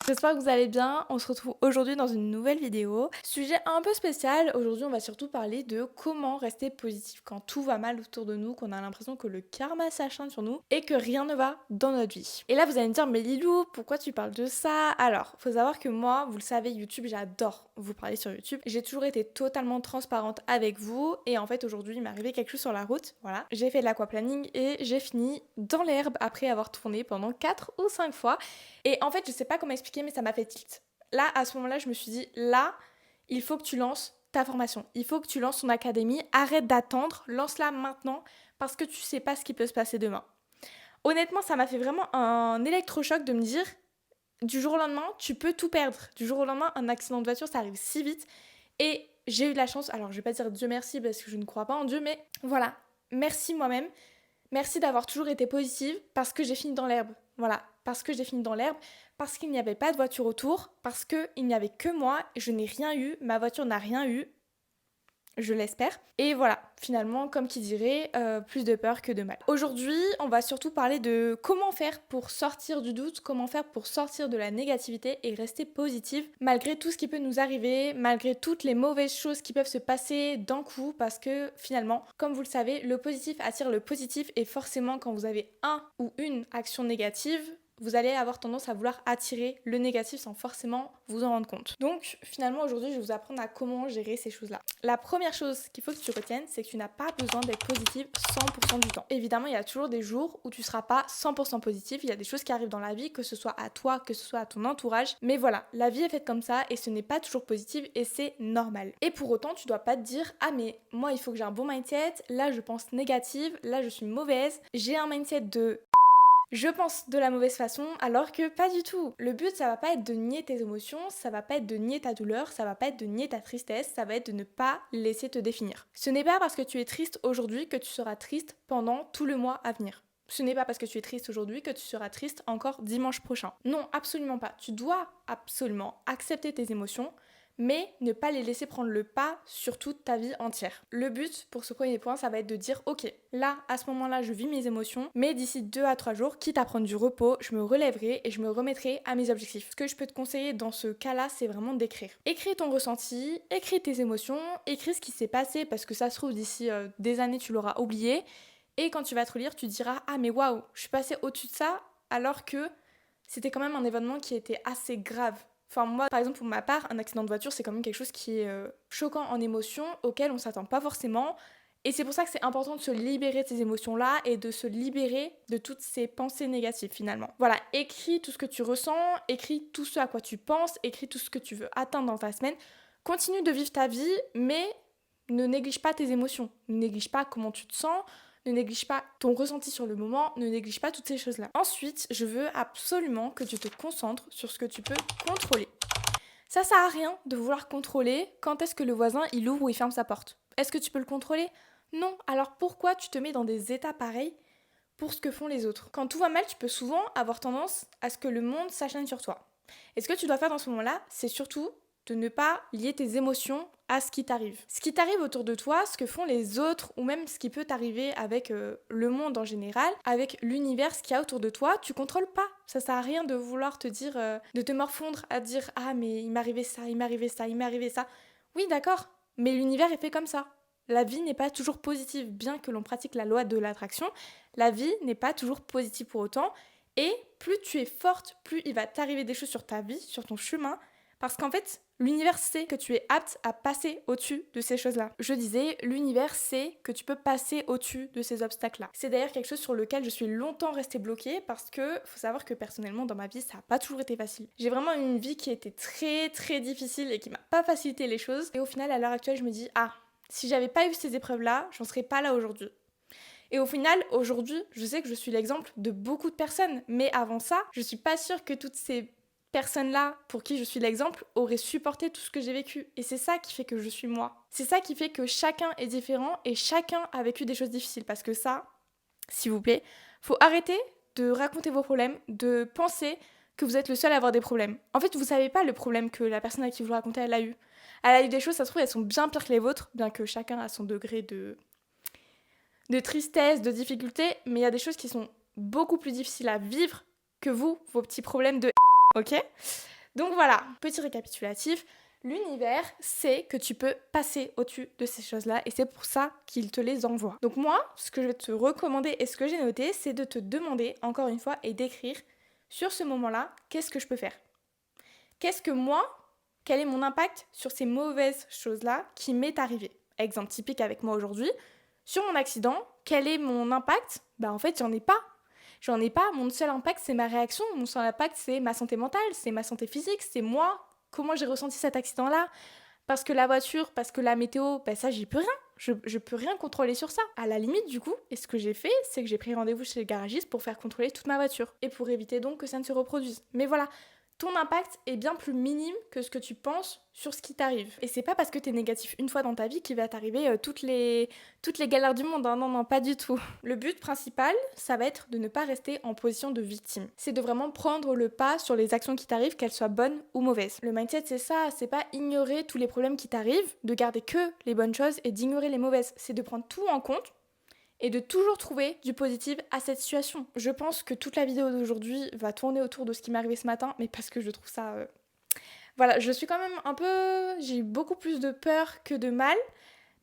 J'espère que vous allez bien. On se retrouve aujourd'hui dans une nouvelle vidéo. Sujet un peu spécial. Aujourd'hui, on va surtout parler de comment rester positif quand tout va mal autour de nous, qu'on a l'impression que le karma s'acharne sur nous et que rien ne va dans notre vie. Et là, vous allez me dire, mais Lilou, pourquoi tu parles de ça? Alors, faut savoir que moi, vous le savez, YouTube, j'adore vous parler sur YouTube. J'ai toujours été totalement transparente avec vous et en fait, aujourd'hui, il m'est arrivé quelque chose sur la route. Voilà. J'ai fait de l'aquaplaning et j'ai fini dans l'herbe après avoir tourné pendant 4 ou 5 fois. Et en fait, je sais pas comment expliquer, mais ça m'a fait tilt. Là, à ce moment-là, je me suis dit, là, il faut que tu lances ta formation. Il faut que tu lances ton académie. Arrête d'attendre, lance-la maintenant parce que tu sais pas ce qui peut se passer demain. Honnêtement, ça m'a fait vraiment un électrochoc de me dire, du jour au lendemain, tu peux tout perdre. Du jour au lendemain, un accident de voiture, ça arrive si vite. Et j'ai eu de la chance. Alors, je vais pas dire Dieu merci parce que je ne crois pas en Dieu, mais voilà. Merci moi-même. Merci d'avoir toujours été positive parce que j'ai fini dans l'herbe. Voilà, parce que j'ai fini dans l'herbe, parce qu'il n'y avait pas de voiture autour, parce qu'il n'y avait que moi, je n'ai rien eu, ma voiture n'a rien eu, je l'espère. Et voilà, finalement, comme qui dirait, plus de peur que de mal. Aujourd'hui, on va surtout parler de comment faire pour sortir du doute, comment faire pour sortir de la négativité et rester positive malgré tout ce qui peut nous arriver, malgré toutes les mauvaises choses qui peuvent se passer d'un coup, parce que finalement, comme vous le savez, le positif attire le positif et forcément quand vous avez un ou une action négative, vous allez avoir tendance à vouloir attirer le négatif sans forcément vous en rendre compte. Donc finalement aujourd'hui je vais vous apprendre à comment gérer ces choses-là. La première chose qu'il faut que tu retiennes, c'est que tu n'as pas besoin d'être positive 100% du temps. Évidemment il y a toujours des jours où tu ne seras pas 100% positif, il y a des choses qui arrivent dans la vie, que ce soit à toi, que ce soit à ton entourage, mais voilà, la vie est faite comme ça et ce n'est pas toujours positif et c'est normal. Et pour autant tu dois pas te dire ah mais moi il faut que j'ai un bon mindset, là je pense négative, là je suis mauvaise, j'ai un mindset de je pense de la mauvaise façon, alors que pas du tout. Le but, ça va pas être de nier tes émotions, ça va pas être de nier ta douleur, ça va pas être de nier ta tristesse, ça va être de ne pas laisser te définir. Ce n'est pas parce que tu es triste aujourd'hui que tu seras triste pendant tout le mois à venir. Ce n'est pas parce que tu es triste aujourd'hui que tu seras triste encore dimanche prochain. Non, absolument pas. Tu dois absolument accepter tes émotions, mais ne pas les laisser prendre le pas sur toute ta vie entière. Le but pour ce premier point, ça va être de dire ok, là, à ce moment-là, je vis mes émotions, mais d'ici 2 à 3 jours, quitte à prendre du repos, je me relèverai et je me remettrai à mes objectifs. Ce que je peux te conseiller dans ce cas-là, c'est vraiment d'écrire. Écris ton ressenti, écris tes émotions, écris ce qui s'est passé parce que ça se trouve d'ici des années, tu l'auras oublié. Et quand tu vas te relire, tu te diras ah mais waouh, je suis passée au-dessus de ça alors que c'était quand même un événement qui était assez grave. Enfin moi, par exemple, pour ma part, un accident de voiture, c'est quand même quelque chose qui est choquant en émotion, auquel on s'attend pas forcément. Et c'est pour ça que c'est important de se libérer de ces émotions-là et de se libérer de toutes ces pensées négatives finalement. Voilà, écris tout ce que tu ressens, écris tout ce à quoi tu penses, écris tout ce que tu veux atteindre dans ta semaine. Continue de vivre ta vie, mais ne néglige pas tes émotions. Ne néglige pas comment tu te sens, ne néglige pas ton ressenti sur le moment, ne néglige pas toutes ces choses-là. Ensuite, je veux absolument que tu te concentres sur ce que tu peux contrôler. Ça sert à rien de vouloir contrôler quand est-ce que le voisin il ouvre ou il ferme sa porte. Est-ce que tu peux le contrôler? Non. Alors pourquoi tu te mets dans des états pareils pour ce que font les autres? Quand tout va mal, tu peux souvent avoir tendance à ce que le monde s'acharne sur toi. Et ce que tu dois faire dans ce moment-là, c'est surtout de ne pas lier tes émotions à ce qui t'arrive. Ce qui t'arrive autour de toi, ce que font les autres, ou même ce qui peut t'arriver avec le monde en général, avec l'univers, ce qu'il y a autour de toi, tu contrôles pas. Ça sert à rien de vouloir te dire, de te morfondre à dire ah mais il m'arrivait ça, il m'arrivait ça, il m'arrivait ça. Oui d'accord, mais l'univers est fait comme ça. La vie n'est pas toujours positive, bien que l'on pratique la loi de l'attraction, la vie n'est pas toujours positive pour autant, et plus tu es forte, plus il va t'arriver des choses sur ta vie, sur ton chemin, parce qu'en fait, l'univers sait que tu es apte à passer au-dessus de ces choses-là. Je disais, l'univers sait que tu peux passer au-dessus de ces obstacles-là. C'est d'ailleurs quelque chose sur lequel je suis longtemps restée bloquée parce que faut savoir que personnellement dans ma vie, ça n'a pas toujours été facile. J'ai vraiment eu une vie qui était très très difficile et qui m'a pas facilité les choses. Et au final, à l'heure actuelle, je me dis, ah, si j'avais pas eu ces épreuves-là, j'en serais pas là aujourd'hui. Et au final, aujourd'hui, je sais que je suis l'exemple de beaucoup de personnes. Mais avant ça, je suis pas sûre que toutes ces personnes-là, pour qui je suis l'exemple, auraient supporté tout ce que j'ai vécu. Et c'est ça qui fait que je suis moi. C'est ça qui fait que chacun est différent et chacun a vécu des choses difficiles. Parce que ça, s'il vous plaît, faut arrêter de raconter vos problèmes, de penser que vous êtes le seul à avoir des problèmes. En fait, vous savez pas le problème que la personne à qui vous le racontez, elle a eu. Elle a eu des choses, ça se trouve, elles sont bien pires que les vôtres, bien que chacun a son degré de tristesse, de difficulté, mais il y a des choses qui sont beaucoup plus difficiles à vivre que vous, vos petits problèmes de ok? Donc voilà, petit récapitulatif. L'univers sait que tu peux passer au-dessus de ces choses-là et c'est pour ça qu'il te les envoie. Donc moi, ce que je vais te recommander et ce que j'ai noté, c'est de te demander, encore une fois, et d'écrire sur ce moment-là, qu'est-ce que je peux faire ? Qu'est-ce que moi, quel est mon impact sur ces mauvaises choses-là qui m'est arrivé ? Exemple typique avec moi aujourd'hui, sur mon accident, quel est mon impact ? En fait, j'en ai pas. J'en ai pas. Mon seul impact, c'est ma réaction. Mon seul impact, c'est ma santé mentale, c'est ma santé physique, c'est moi. Comment j'ai ressenti cet accident-là ? Parce que la voiture, parce que la météo, ça, j'y peux rien. Je peux rien contrôler sur ça. À la limite, du coup, et ce que j'ai fait, c'est que j'ai pris rendez-vous chez le garagiste pour faire contrôler toute ma voiture. Et pour éviter donc que ça ne se reproduise. Mais voilà, ton impact est bien plus minime que ce que tu penses sur ce qui t'arrive. Et c'est pas parce que t'es négatif une fois dans ta vie qu'il va t'arriver toutes les galères du monde, hein. Non, pas du tout. Le but principal, ça va être de ne pas rester en position de victime. C'est de vraiment prendre le pas sur les actions qui t'arrivent, qu'elles soient bonnes ou mauvaises. Le mindset, c'est ça, c'est pas ignorer tous les problèmes qui t'arrivent, de garder que les bonnes choses et d'ignorer les mauvaises. C'est de prendre tout en compte et de toujours trouver du positif à cette situation. Je pense que toute la vidéo d'aujourd'hui va tourner autour de ce qui m'est arrivé ce matin, mais parce que je trouve ça... Voilà, je suis quand même un peu... J'ai eu beaucoup plus de peur que de mal,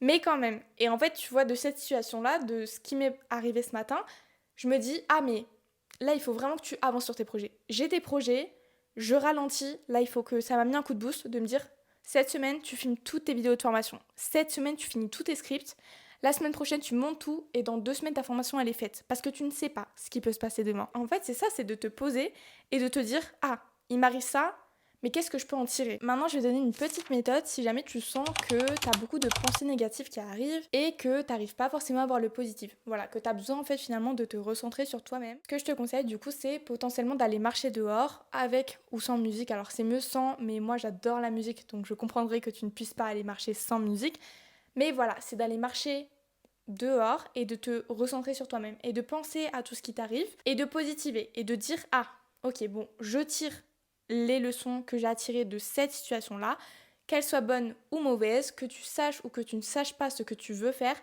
mais quand même. Et en fait, tu vois, de cette situation-là, de ce qui m'est arrivé ce matin, je me dis, ah mais là, il faut vraiment que tu avances sur tes projets. J'ai tes projets, je ralentis, là, il faut que... Ça m'a mis un coup de boost de me dire, cette semaine, tu filmes toutes tes vidéos de formation. Cette semaine, tu finis tous tes scripts. La semaine prochaine, tu montes tout et dans 2 semaines, ta formation, elle est faite. Parce que tu ne sais pas ce qui peut se passer demain. En fait, c'est ça, c'est de te poser et de te dire, ah, il m'arrive ça, mais qu'est-ce que je peux en tirer ? Maintenant, je vais donner une petite méthode si jamais tu sens que tu as beaucoup de pensées négatives qui arrivent et que tu n'arrives pas forcément à voir le positif. Voilà, que tu as besoin en fait finalement de te recentrer sur toi-même. Ce que je te conseille du coup, c'est potentiellement d'aller marcher dehors avec ou sans musique. Alors c'est mieux sans, mais moi j'adore la musique, donc je comprendrais que tu ne puisses pas aller marcher sans musique. Mais voilà, c'est d'aller marcher dehors et de te recentrer sur toi-même et de penser à tout ce qui t'arrive et de positiver et de dire ah, ok, bon, je tire les leçons que j'ai tirées de cette situation-là, qu'elles soient bonnes ou mauvaises, que tu saches ou que tu ne saches pas ce que tu veux faire,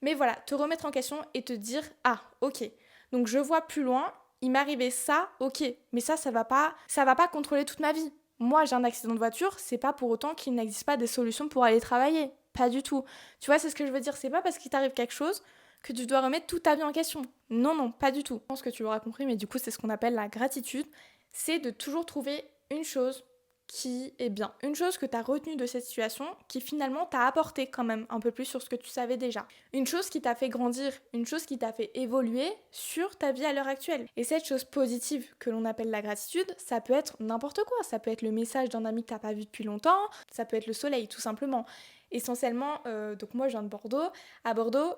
mais voilà, te remettre en question et te dire ah, ok, donc je vois plus loin, il m'arrivait ça, ok, mais ça va pas contrôler toute ma vie. Moi, j'ai un accident de voiture, c'est pas pour autant qu'il n'existe pas des solutions pour aller travailler. Pas du tout. Tu vois, c'est ce que je veux dire. C'est pas parce qu'il t'arrive quelque chose que tu dois remettre toute ta vie en question. Non, pas du tout. Je pense que tu l'auras compris, mais du coup, c'est ce qu'on appelle la gratitude. C'est de toujours trouver une chose qui est bien. Une chose que tu as retenue de cette situation qui finalement t'a apporté quand même un peu plus sur ce que tu savais déjà. Une chose qui t'a fait grandir, une chose qui t'a fait évoluer sur ta vie à l'heure actuelle. Et cette chose positive que l'on appelle la gratitude, ça peut être n'importe quoi. Ça peut être le message d'un ami que t'as pas vu depuis longtemps, ça peut être le soleil tout simplement. Essentiellement, donc moi je viens de Bordeaux. À Bordeaux,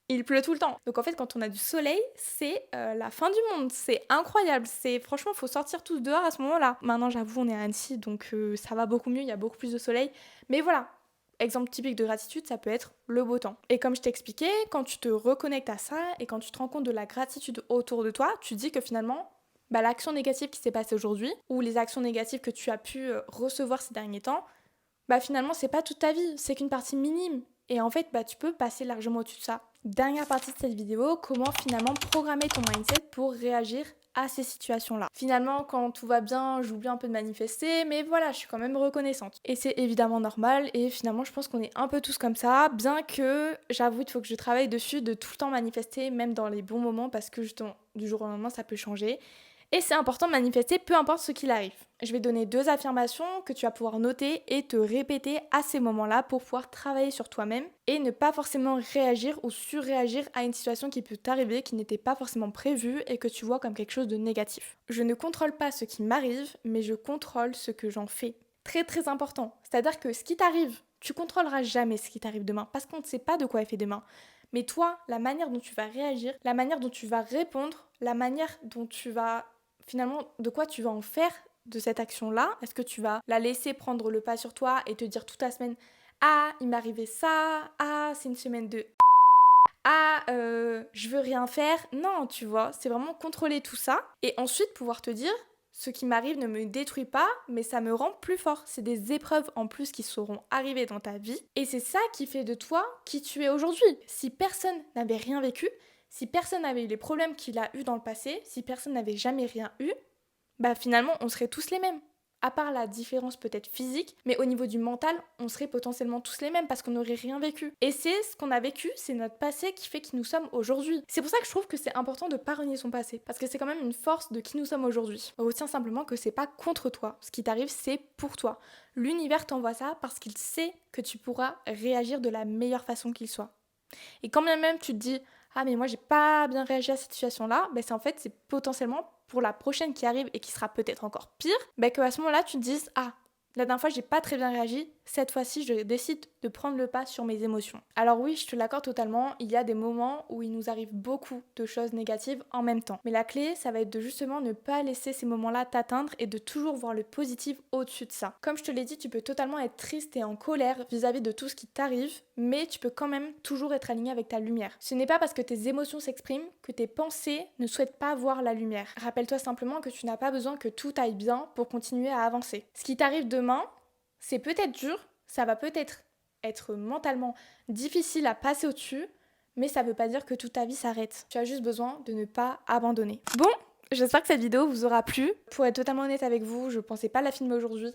il pleut tout le temps. Donc en fait, quand on a du soleil, c'est la fin du monde. C'est incroyable. Franchement, faut sortir tous dehors à ce moment-là. Maintenant, j'avoue, on est à Annecy, donc ça va beaucoup mieux. Il y a beaucoup plus de soleil. Mais voilà, exemple typique de gratitude, ça peut être le beau temps. Et comme je t'expliquais, quand tu te reconnectes à ça et quand tu te rends compte de la gratitude autour de toi, tu dis que finalement, l'action négative qui s'est passée aujourd'hui ou les actions négatives que tu as pu recevoir ces derniers temps, finalement, c'est pas toute ta vie, c'est qu'une partie minime. Et en fait, tu peux passer largement au-dessus de ça. Dernière partie de cette vidéo, comment finalement programmer ton mindset pour réagir à ces situations-là. Finalement, quand tout va bien, j'oublie un peu de manifester, mais voilà, je suis quand même reconnaissante. Et c'est évidemment normal, et finalement, je pense qu'on est un peu tous comme ça, bien que, j'avoue, il faut que je travaille dessus de tout le temps manifester, même dans les bons moments, parce que justement, du jour au lendemain, ça peut changer. Et c'est important de manifester, peu importe ce qu'il arrive. Je vais donner 2 affirmations que tu vas pouvoir noter et te répéter à ces moments-là pour pouvoir travailler sur toi-même et ne pas forcément réagir ou surréagir à une situation qui peut t'arriver, qui n'était pas forcément prévue et que tu vois comme quelque chose de négatif. Je ne contrôle pas ce qui m'arrive, mais je contrôle ce que j'en fais. Très très important. C'est-à-dire que ce qui t'arrive, tu contrôleras jamais ce qui t'arrive demain parce qu'on ne sait pas de quoi est fait demain. Mais toi, la manière dont tu vas réagir, la manière dont tu vas répondre, la manière dont tu vas... Finalement, de quoi tu vas en faire de cette action-là ? Est-ce que tu vas la laisser prendre le pas sur toi et te dire toute la semaine « Ah, il m'est arrivé ça, ah, c'est une semaine de... Ah, je veux rien faire ». Non, tu vois, c'est vraiment contrôler tout ça et ensuite pouvoir te dire « Ce qui m'arrive ne me détruit pas, mais ça me rend plus fort ». C'est des épreuves en plus qui seront arrivées dans ta vie et c'est ça qui fait de toi qui tu es aujourd'hui. Si personne n'avait rien vécu, si personne n'avait eu les problèmes qu'il a eu dans le passé, si personne n'avait jamais rien eu, finalement, on serait tous les mêmes. À part la différence peut-être physique, mais au niveau du mental, on serait potentiellement tous les mêmes parce qu'on n'aurait rien vécu. Et c'est ce qu'on a vécu, c'est notre passé qui fait qui nous sommes aujourd'hui. C'est pour ça que je trouve que c'est important de pas renier son passé, parce que c'est quand même une force de qui nous sommes aujourd'hui. Retiens simplement que c'est pas contre toi. Ce qui t'arrive, c'est pour toi. L'univers t'envoie ça parce qu'il sait que tu pourras réagir de la meilleure façon qu'il soit. Et quand bien même tu te dis ah mais moi j'ai pas bien réagi à cette situation-là, c'est potentiellement pour la prochaine qui arrive et qui sera peut-être encore pire, que à ce moment-là tu te dises ah la dernière fois j'ai pas très bien réagi, cette fois-ci je décide de prendre le pas sur mes émotions. Alors oui, je te l'accorde totalement, il y a des moments où il nous arrive beaucoup de choses négatives en même temps. Mais la clé, ça va être de justement ne pas laisser ces moments-là t'atteindre et de toujours voir le positif au-dessus de ça. Comme je te l'ai dit, tu peux totalement être triste et en colère vis-à-vis de tout ce qui t'arrive, mais tu peux quand même toujours être aligné avec ta lumière. Ce n'est pas parce que tes émotions s'expriment que tes pensées ne souhaitent pas voir la lumière. Rappelle-toi simplement que tu n'as pas besoin que tout aille bien pour continuer à avancer. Ce qui t'arrive demain, c'est peut-être dur, ça va peut-être être mentalement difficile à passer au-dessus, mais ça veut pas dire que toute ta vie s'arrête. Tu as juste besoin de ne pas abandonner. Bon, j'espère que cette vidéo vous aura plu. Pour être totalement honnête avec vous, je pensais pas la filmer aujourd'hui,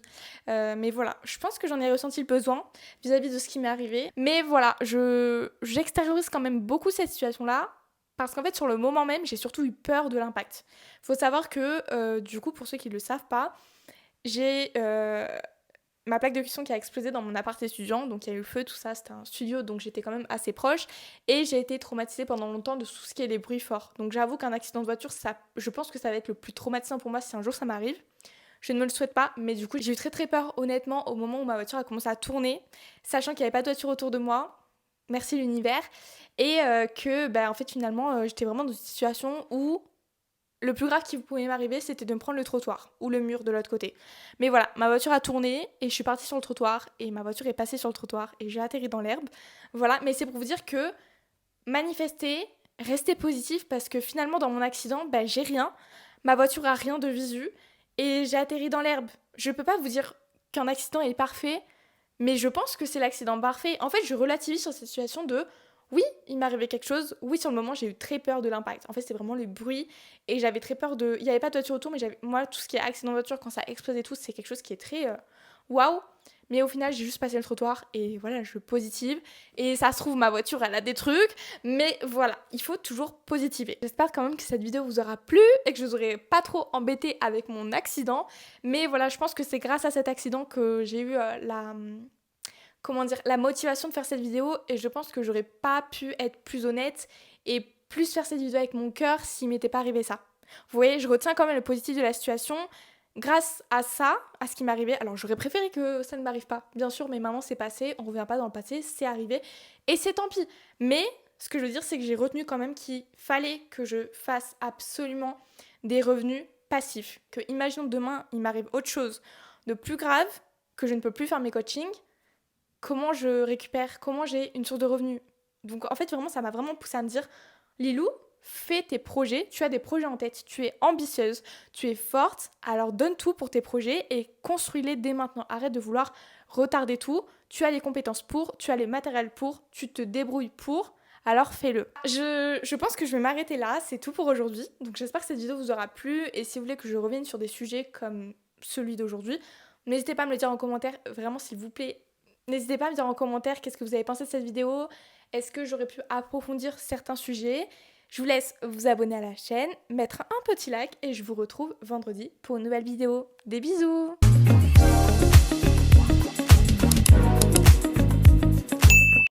mais voilà, je pense que j'en ai ressenti le besoin vis-à-vis de ce qui m'est arrivé. Mais voilà, j'extériorise quand même beaucoup cette situation-là. Parce qu'en fait, sur le moment même, j'ai surtout eu peur de l'impact. Faut savoir que, du coup, pour ceux qui ne le savent pas, j'ai ma plaque de cuisson qui a explosé dans mon appart étudiant, donc il y a eu le feu, tout ça, c'était un studio, donc j'étais quand même assez proche, et j'ai été traumatisée pendant longtemps de tout ce qui est les bruits forts. Donc j'avoue qu'un accident de voiture, je pense que ça va être le plus traumatisant pour moi si un jour ça m'arrive. Je ne me le souhaite pas, mais du coup j'ai eu très très peur honnêtement au moment où ma voiture a commencé à tourner, sachant qu'il n'y avait pas de voiture autour de moi, merci l'univers, et que en fait finalement j'étais vraiment dans une situation où le plus grave qui pouvait m'arriver, c'était de me prendre le trottoir ou le mur de l'autre côté. Mais voilà, ma voiture a tourné et je suis partie sur le trottoir et ma voiture est passée sur le trottoir et j'ai atterri dans l'herbe. Voilà, mais c'est pour vous dire que manifester, rester positif parce que finalement dans mon accident, j'ai rien. Ma voiture a rien de visu et j'ai atterri dans l'herbe. Je peux pas vous dire qu'un accident est parfait, mais je pense que c'est l'accident parfait. En fait, je relativise sur cette situation de oui, il m'est arrivé quelque chose. Oui, sur le moment, j'ai eu très peur de l'impact. En fait, c'est vraiment le bruit. Et j'avais très peur de. Il n'y avait pas de voiture autour, mais moi, tout ce qui est accident de voiture, quand ça explose et tout, c'est quelque chose qui est très waouh. Mais au final, j'ai juste passé le trottoir et voilà, je suis positive. Et ça se trouve, ma voiture, elle a des trucs. Mais voilà, il faut toujours positiver. J'espère quand même que cette vidéo vous aura plu et que je vous aurai pas trop embêté avec mon accident. Mais voilà, je pense que c'est grâce à cet accident que j'ai eu la motivation de faire cette vidéo et je pense que j'aurais pas pu être plus honnête et plus faire cette vidéo avec mon cœur s'il m'était pas arrivé ça. Vous voyez, je retiens quand même le positif de la situation grâce à ça, à ce qui m'est arrivé. Alors j'aurais préféré que ça ne m'arrive pas, bien sûr, mais maintenant c'est passé, on revient pas dans le passé, c'est arrivé et c'est tant pis. Mais ce que je veux dire, c'est que j'ai retenu quand même qu'il fallait que je fasse absolument des revenus passifs. Que imaginons demain, il m'arrive autre chose de plus grave, que je ne peux plus faire mes coachings, comment je récupère, comment j'ai une source de revenus. Donc en fait vraiment ça m'a vraiment poussé à me dire Lilou, fais tes projets, tu as des projets en tête, tu es ambitieuse, tu es forte, alors donne tout pour tes projets et construis-les dès maintenant. Arrête de vouloir retarder tout, tu as les compétences pour, tu as les matériels pour, tu te débrouilles pour, alors fais-le. Je pense que je vais m'arrêter là, c'est tout pour aujourd'hui. Donc j'espère que cette vidéo vous aura plu et si vous voulez que je revienne sur des sujets comme celui d'aujourd'hui, n'hésitez pas à me le dire en commentaire, vraiment s'il vous plaît. N'hésitez pas à me dire en commentaire qu'est-ce que vous avez pensé de cette vidéo. Est-ce que j'aurais pu approfondir certains sujets? Je vous laisse vous abonner à la chaîne, mettre un petit like et je vous retrouve vendredi pour une nouvelle vidéo. Des bisous!